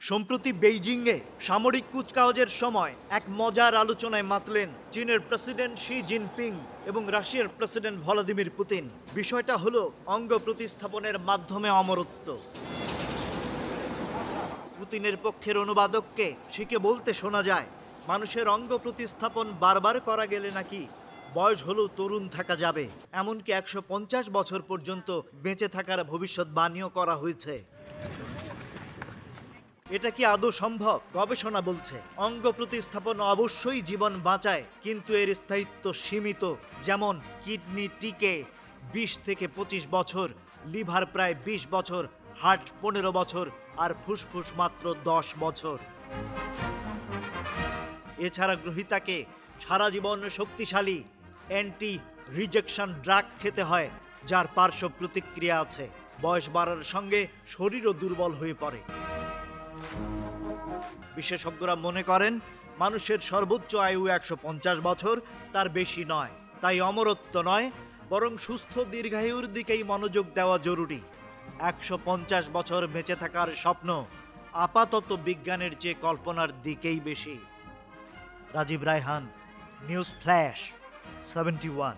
সম্প্রতি বেইজিংয়ে সামরিক কুচকাওয়াজের সময় এক মজার আলোচনায় মাতলেন চীনের প্রেসিডেন্ট শি জিনপিং এবং রাশিয়ার প্রেসিডেন্ট ভ্লাদিমির পুতিন। বিষয়টা হলো অঙ্গ প্রতিস্থাপনের মাধ্যমে অমরত্ব। পুতিনের পক্ষের অনুবাদককে শিখে বলতে শোনা যায়, মানুষের অঙ্গ প্রতিস্থাপন বারবার করা গেলে নাকি বয়স হলেও তরুণ থাকা যাবে, এমনকি 150 বছর পর্যন্ত বেঁচে থাকার ভবিষ্যৎবাণীও করা হয়েছে। এটা কি আদৌ সম্ভব? গবেষণা বলছে অঙ্গ প্রতিস্থাপন অবশ্যই জীবন বাঁচায়, কিন্তু এর স্থায়িত্ব সীমিত। যেমন কিডনি টিকে 20 থেকে 25 বছর, লিভার প্রায় 20 বছর, হার্ট 15 বছর আর ফুসফুস মাত্র 10 বছর। এছাড়া গ্রহীতাকে সারা জীবন শক্তিশালী অ্যান্টি রিজেকশন ড্রাগ খেতে হয়, যার পার্শ্ব প্রতিক্রিয়া আছে। বয়স বাড়ার সঙ্গে শরীরও দুর্বল হয়ে পড়ে। বিশেষজ্ঞরা মনে করেন মানুষের সর্বোচ্চ আয়ু 150 বছর, তার বেশি নয়। তাই অমরত্ব নয়, বরং সুস্থ দীর্ঘায়ুর দিকেই মনোযোগ দেওয়া জরুরি। 150 বছর বেঁচে থাকার স্বপ্ন আপাতত বিজ্ঞানের চেয়ে কল্পনার দিকেই বেশি। Rajib Raihan, news flash 71।